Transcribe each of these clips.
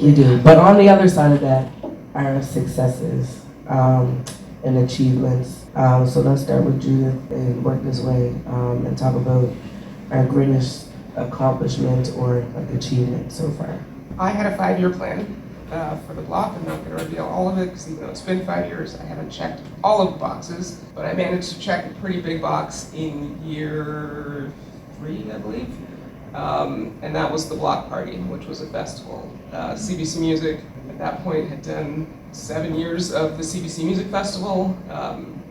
We do. But on the other side of that, our successes and achievements. So let's start with Judith and work this way and talk about our greatest accomplishment or like achievement so far. I had a 5-year plan for the block. I'm not going to reveal all of it because even though it's been 5 years, I haven't checked all of the boxes. But I managed to check a pretty big box in year 3, I believe. And that was the block party, which was a festival. CBC Music at that point had done 7 years of the CBC Music Festival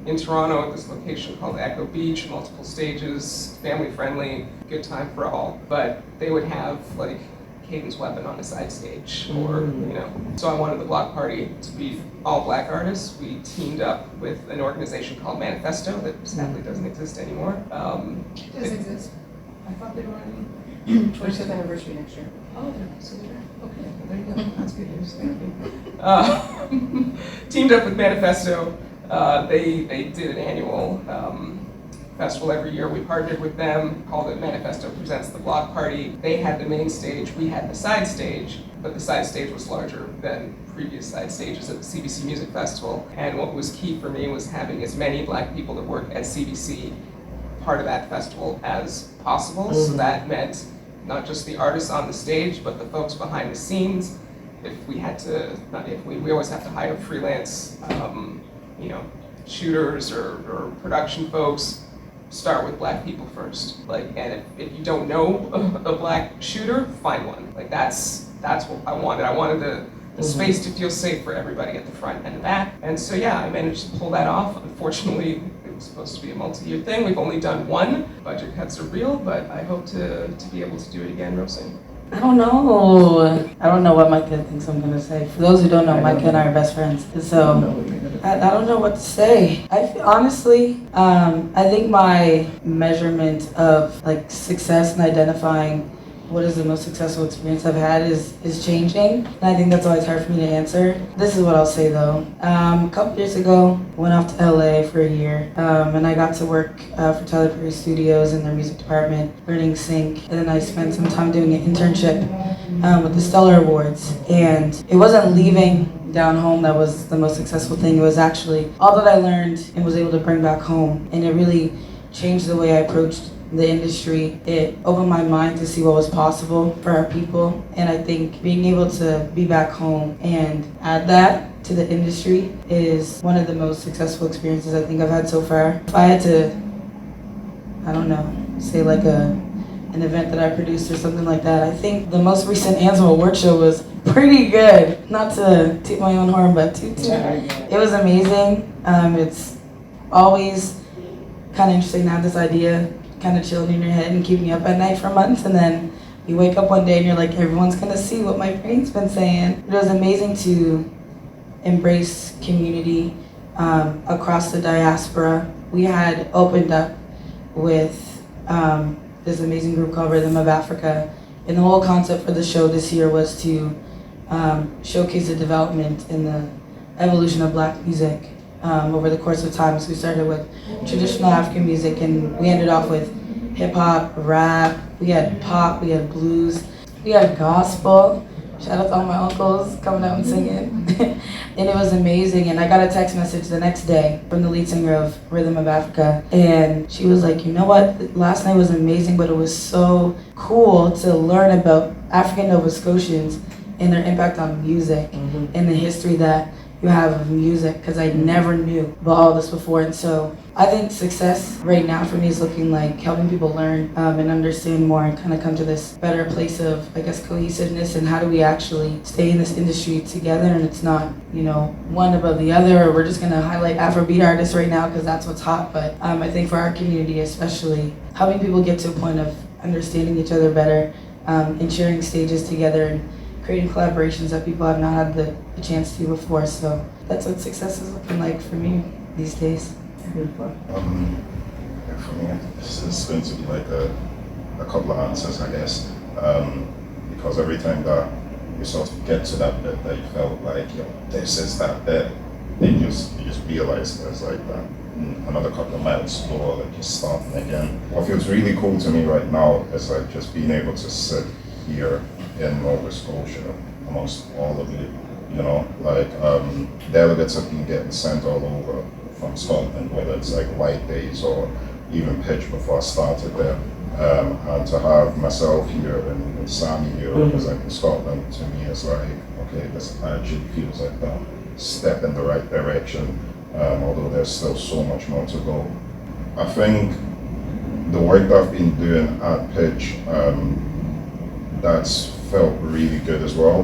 in Toronto at this location called Echo Beach, multiple stages, family friendly, good time for all. But they would have like Cadence Weapon on a side stage, or So I wanted the block party to be all black artists. We teamed up with an organization called Manifesto that sadly doesn't exist anymore. It does exist. I thought they were already 25th anniversary next year. Oh, so they're okay. Well, there you go. That's good news. Thank you. Teamed up with Manifesto. They did an annual festival every year. We partnered with them, called it Manifesto Presents the Block Party. They had the main stage, we had the side stage, but the side stage was larger than previous side stages at the CBC Music Festival. And what was key for me was having as many black people that work at CBC part of that festival as possible. So that meant not just the artists on the stage, but the folks behind the scenes. If we had to, not if we always have to hire freelance, shooters or production folks. Start with black people first. And if you don't know a black shooter, find one. That's what I wanted. I wanted the space to feel safe for everybody at the front and the back. And so I managed to pull that off. Unfortunately, it was supposed to be a multi-year thing. We've only done one. Budget cuts are real, but I hope to be able to do it again real soon. I don't know what Micah thinks I'm gonna say. For those who don't know, Micah and I are best friends. So I don't know what to say. Honestly, I think my measurement of like success and identifying what is the most successful experience I've had is changing. And I think that's always hard for me to answer. This is what I'll say though. A couple years ago, went off to LA for a year, and I got to work for Tyler Perry Studios in their music department, learning sync. And then I spent some time doing an internship with the Stellar Awards. And it wasn't leaving down home that was the most successful thing. It was actually all that I learned and was able to bring back home. And it really changed the way I approached the industry. It opened my mind to see what was possible for our people. And I think being able to be back home and add that to the industry is one of the most successful experiences I think I've had so far. If I had to, say like an event that I produced or something like that, I think the most recent Anthem Award show was pretty good. Not to toot my own horn, but it was amazing. It's always kind of interesting to have this idea kind of chilling in your head and keeping you up at night for months, and then you wake up one day and you're like, everyone's gonna see what my brain's been saying. It was amazing to embrace community across the diaspora. We had opened up with this amazing group called Rhythm of Africa, and the whole concept for the show this year was to showcase the development and the evolution of black music over the course of time. So we started with traditional African music, and we ended off with hip hop, rap, we had pop, we had blues, we had gospel. Shout out to all my uncles coming out and singing. And it was amazing. And I got a text message the next day from the lead singer of Rhythm of Africa. And she was like, you know what, last night was amazing, but it was so cool to learn about African Nova Scotians and their impact on music and the history that you have of music, because I never knew about all this before. And so I think success right now for me is looking like helping people learn and understand more and kind of come to this better place of, I guess, cohesiveness, and how do we actually stay in this industry together, and it's not, one above the other, or we're just gonna highlight Afrobeat artists right now because that's what's hot. But I think for our community especially, helping people get to a point of understanding each other better and sharing stages together and creating collaborations that people have not had the chance to before. So that's what success is looking like for me these days. For me, this is going to be like a couple of answers, I guess, because every time that you sort of get to that bit that you felt like, this is that bit, then you just realize there's like that another couple of miles to go, like you're starting again. What feels really cool to me right now is like just being able to sit here in Nova Scotia amongst all of you. You know, like delegates have been getting sent all over from Scotland, whether it's like White Days or even pitch before I started there. And to have myself here and Sammy here representing Scotland, to me is like, okay, this actually feels like a step in the right direction, although there's still so much more to go. I think the work that I've been doing at pitch, that's felt really good as well.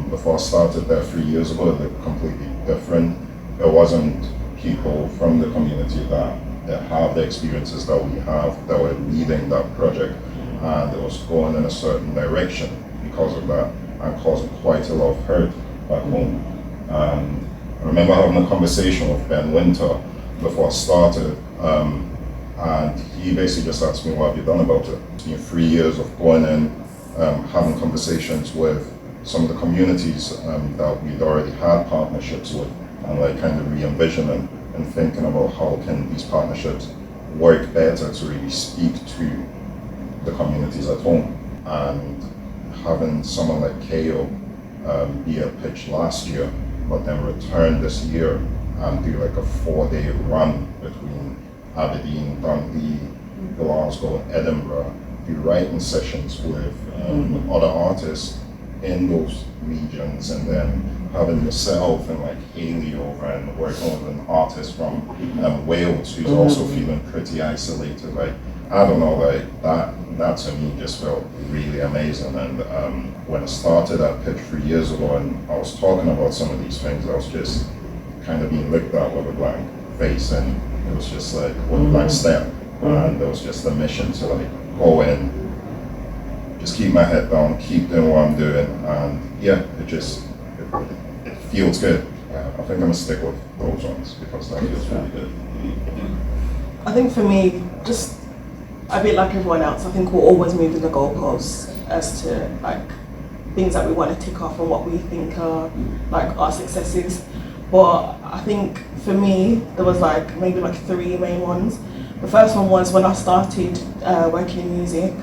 Before I started there 3 years ago, it looked completely different. There wasn't people from the community that have the experiences that we have that were leading that project, and it was going in a certain direction because of that and causing quite a lot of hurt back home. And I remember having a conversation with Ben Winter before I started, and he basically just asked me, what have you done about it? It's been 3 years of going in, having conversations with some of the communities that we'd already had partnerships with, and like kind of re-envisioning and thinking about how can these partnerships work better to really speak to the communities at home. And having someone like KO be at pitch last year, but then return this year and do like a 4-day run between Aberdeen, Dundee, Glasgow, Edinburgh, do writing sessions with other artists in those regions, and then having yourself and like Haley over and working with an artist from Wales who's also feeling pretty isolated. Like, I don't know, like that to me just felt really amazing. And when I started at pitch 3 years ago and I was talking about some of these things, I was just kind of being looked at with a blank face, and it was just like one blank step, and there was just a mission to like go in, just keep my head down, keep doing what I'm doing, and yeah, it feels good. I think I'm gonna stick with those ones because that feels really good. I think for me, just a bit like everyone else, I think we're always moving the goalposts as to like things that we want to tick off and what we think are like our successes. But I think for me, there was like maybe like 3 main ones. The first one was when I started working in music.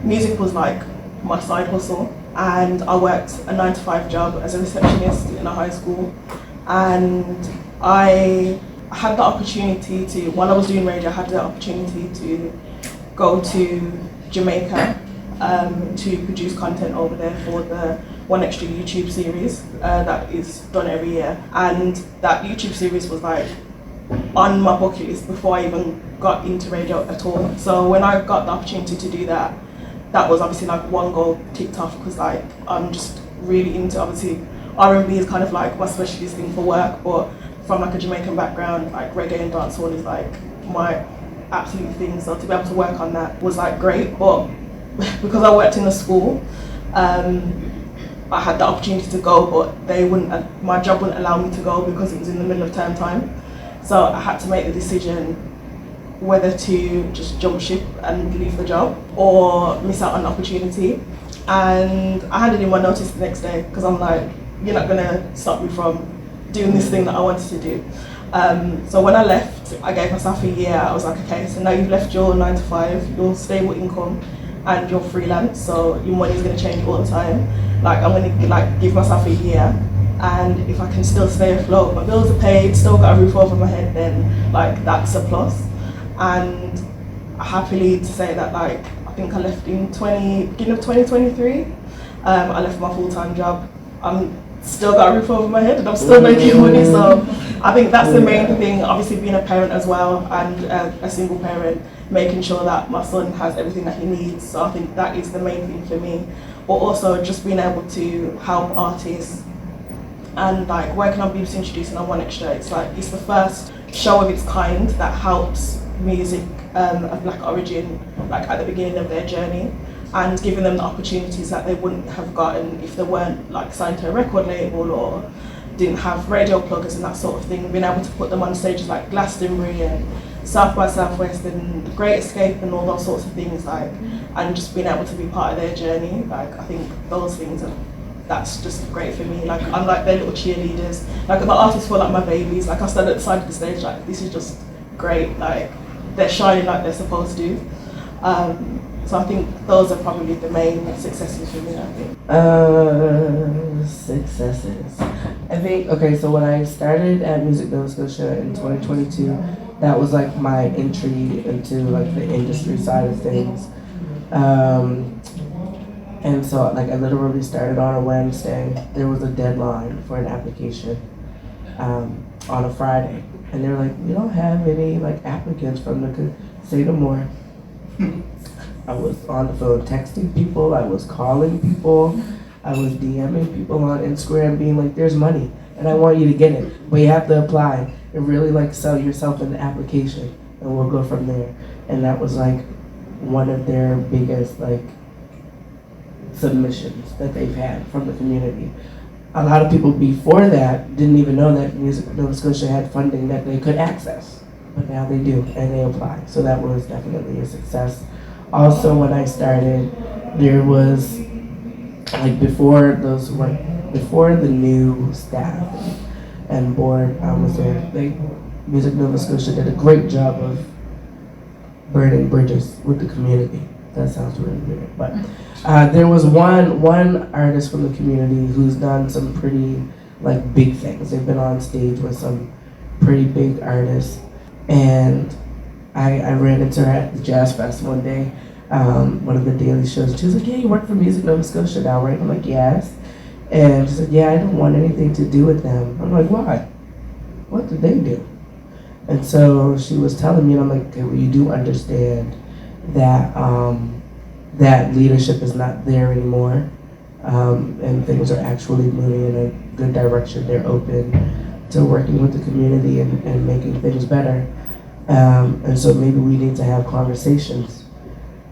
Music was like my side hustle, and I worked a 9-to-5 job as a receptionist in a high school, and I had the opportunity to, while I was doing radio, I had the opportunity to go to Jamaica to produce content over there for the One Extra YouTube series that is done every year. And that YouTube series was like on my bucket list before I even got into radio at all. So when I got the opportunity to do that, that was obviously like one goal ticked off, because like I'm just really into, obviously R&B is kind of like my specialist thing for work, but from like a Jamaican background, like reggae and dancehall is like my absolute thing. So to be able to work on that was like great, but because I worked in a school, I had the opportunity to go, but they wouldn't, my job wouldn't allow me to go because it was in the middle of term time. So I had to make the decision whether to just jump ship and leave the job or miss out on the opportunity. And I handed in my notice the next day because I'm like, you're not gonna stop me from doing this thing that I wanted to do. So when I left, I gave myself a year. I was like, okay, so now you've left your 9-to-5, your stable income, and you're freelance, so your money's gonna change all the time. Like, I'm gonna like give myself a year, and if I can still stay afloat, my bills are paid, still got a roof over my head, then like that's a plus. And happily to say that, like, I think I left in beginning of 2023. I left my full-time job. I'm still got a roof over my head and I'm still making money, so I think that's the main thing. Obviously being a parent as well, and a single parent, making sure that my son has everything that he needs. So I think that is the main thing for me. But also just being able to help artists, and like working on BBC Introducing on One Extra, it's like it's the first show of its kind that helps music of black origin like at the beginning of their journey, and giving them the opportunities that they wouldn't have gotten if they weren't like signed to a record label or didn't have radio pluggers and that sort of thing. Being able to put them on stages like Glastonbury and South by Southwest and The Great Escape and all those sorts of things, like, and just being able to be part of their journey, like I think those things are, that's just great for me. Like I'm like their little cheerleaders. Like the artists feel like my babies. Like I stand at the side of the stage like this is just great. Like they're shining like they're supposed to. So I think those are probably the main successes for me, I think. Successes. I think, okay, so when I started at Music Nova Scotia in 2022, that was like my entry into like the industry side of things. And so like I literally started on a Wednesday. There was a deadline for an application on a Friday. And they were like, we don't have any like applicants from the, say no more. I was on the phone texting people, I was calling people, I was DMing people on Instagram being like, there's money and I want you to get it, but you have to apply and really like sell yourself in the application and we'll go from there. And that was like one of their biggest like submissions that they've had from the community. A lot of people before that didn't even know that Music Nova Scotia had funding that they could access, but now they do and they apply. So that was definitely a success. Also, when I started, there was like before the new staff and board was there. Music Nova Scotia did a great job of burning bridges with the community. That sounds really weird, but there was one artist from the community who's done some pretty like big things. They've been on stage with some pretty big artists, and I ran into her at the Jazz Fest one day, one of the daily shows. She was like, yeah, you work for Music Nova Scotia now, right? I'm like, yes. And she said, yeah, I don't want anything to do with them. I'm like, why? What did they do? And so she was telling me, and I'm like, okay, well, you do understand that that leadership is not there anymore, and things are actually moving in a good direction. They're open to working with the community and making things better. And so maybe we need to have conversations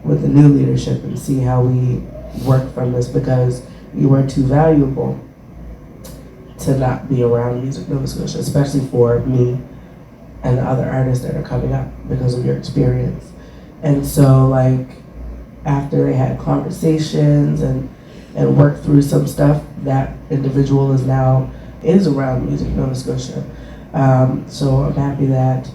with the new leadership and see how we work from this, because you are too valuable to not be around Music Nova Scotia, especially for me and the other artists that are coming up because of your experience. And so like after they had conversations and worked through some stuff, that individual is around Music Nova Scotia. So I'm happy that,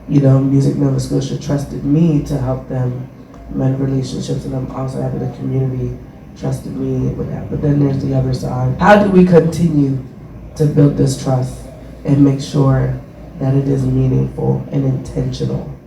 Music Nova Scotia trusted me to help them mend relationships, and I'm also happy the community trusted me with that. But then there's the other side. How do we continue to build this trust and make sure that it is meaningful and intentional?